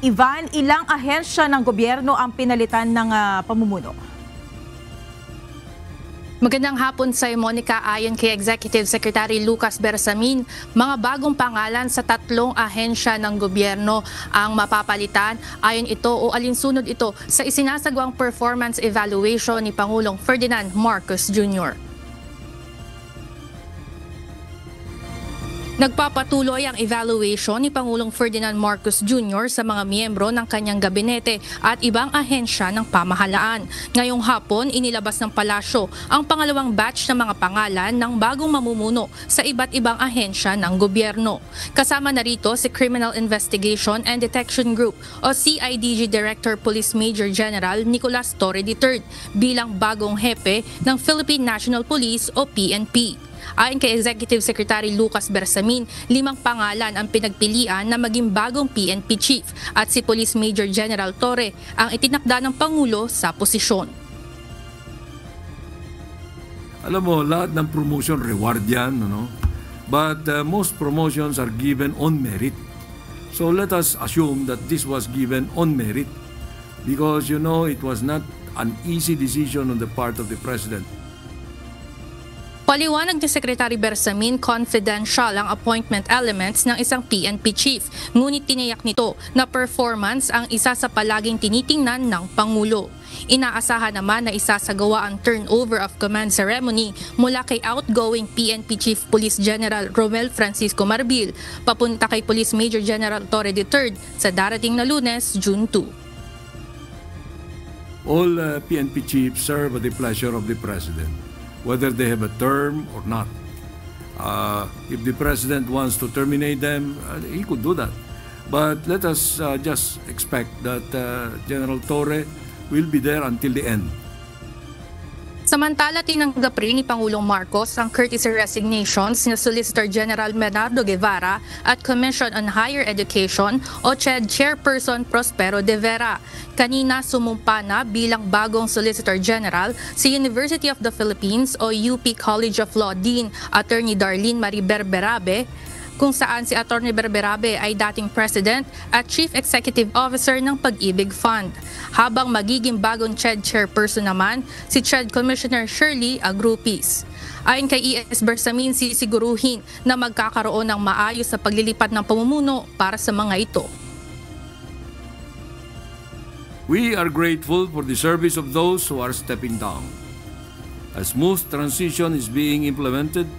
Ivan, ilang ahensya ng gobyerno ang pinalitan ng pamumuno? Magandang hapon sa Monica. Ayon kay Executive Secretary Lucas Bersamin, mga bagong pangalan sa 3 ahensya ng gobyerno ang mapapalitan. Ayon ito o alinsunod ito sa isinasagawang performance evaluation ni Pangulong Ferdinand Marcos Jr. Nagpapatuloy ang evaluation ni Pangulong Ferdinand Marcos Jr. sa mga miyembro ng kanyang gabinete at ibang ahensya ng pamahalaan. Ngayong hapon, inilabas ng palasyo ang pangalawang batch ng mga pangalan ng bagong mamumuno sa iba't ibang ahensya ng gobyerno. Kasama na rito si Criminal Investigation and Detection Group o CIDG Director Police Major General Nicolas Torre III bilang bagong hepe ng Philippine National Police o PNP. Ayon kay Executive Secretary Lucas Bersamin, 5 pangalan ang pinagpilian na maging bagong PNP Chief at si Police Major General Torre ang itinakda ng Pangulo sa posisyon. Alam mo, lahat ng promotion reward yan, no? But most promotions are given on merit. So let us assume that this was given on merit because, you know, it was not an easy decision on the part of the President. Paliwanag ni Secretary Bersamin, confidential ang appointment elements ng isang PNP chief. Ngunit tiniyak nito na performance ang isa sa palaging tinitingnan ng Pangulo. Inaasahan naman na isasagawa ang turnover of command ceremony mula kay outgoing PNP Chief Police General Romel Francisco Marbil papunta kay Police Major General Torre III sa darating na Lunes, June 2. All PNP chiefs serve at the pleasure of the President, whether they have a term or not. If the President wants to terminate them, he could do that. But let us just expect that General Torre will be there until the end. Samantala, tinanggap rin ni Pangulong Marcos ang courtesy resignations ni Solicitor General Bernardo Guevara at Commission on Higher Education o CHED Chairperson Prospero de Vera. Kanina sumumpa na bilang bagong Solicitor General si University of the Philippines o UP College of Law Dean Attorney Darlene Marie Berberabe, kung saan si Atty. Berberabe ay dating President at Chief Executive Officer ng Pag-ibig Fund. Habang magiging bagong CHED Chairperson naman, si CHED Commissioner Shirley Agrupis. Ayon kay ES Bersamin, sisiguruhin na magkakaroon ng maayos sa paglilipat ng pamumuno para sa mga ito. We are grateful for the service of those who are stepping down. A smooth transition is being implemented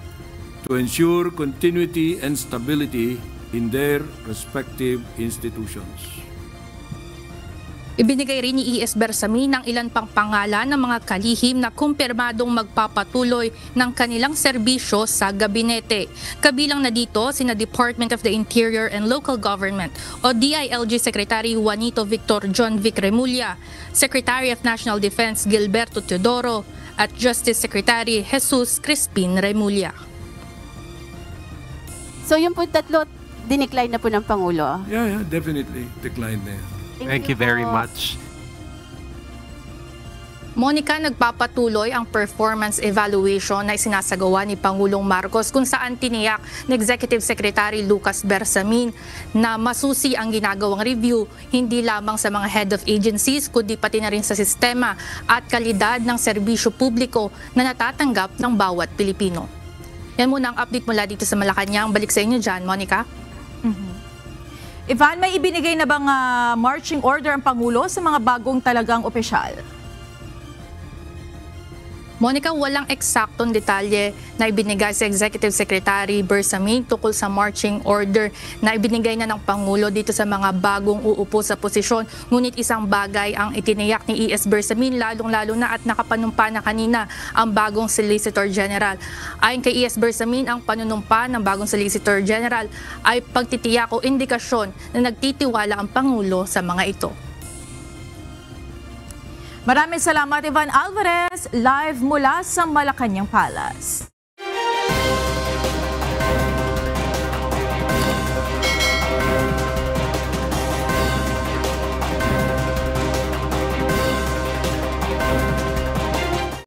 to ensure continuity and stability in their respective institutions. Ibinigay rin ni ES Bersamin ang ilan pang pangalan ng mga kalihim na kumpirmadong magpapatuloy ng kanilang serbisyo sa gabinete. Kabilang na dito sina Department of the Interior and Local Government o DILG Secretary Juanito Victor John Vic Remulla, Secretary of National Defense Gilberto Teodoro at Justice Secretary Jesus Crispin Remulla. So yung po 3, dinecline na po ng Pangulo? Yeah, definitely declined na yan. Thank you very much. Monica, nagpapatuloy ang performance evaluation na isinasagawa ni Pangulong Marcos kung saan tiniyak ni Executive Secretary Lucas Bersamin na masusi ang ginagawang review hindi lamang sa mga head of agencies kundi pati na rin sa sistema at kalidad ng serbisyo publiko na natatanggap ng bawat Pilipino. Yan muna ang update mula dito sa Malacanang. Balik sa inyo dyan, Monica. Ivan, may ibinigay na bang marching order ang Pangulo sa mga bagong talagang opisyal? Monica, walang eksaktong detalye na ibinigay sa Executive Secretary Bersamin tungkol sa marching order na ibinigay na ng Pangulo dito sa mga bagong uupo sa posisyon. Ngunit isang bagay ang itiniyak ni ES Bersamin, lalong-lalo na at nakapanumpa na kanina ang bagong Solicitor General. Ayon kay ES Bersamin, ang panunumpa ng bagong Solicitor General ay pagtitiyak o indikasyon na nagtitiwala ang Pangulo sa mga ito. Maraming salamat, Ivan Alvarez, live mula sa Malacanang Palace.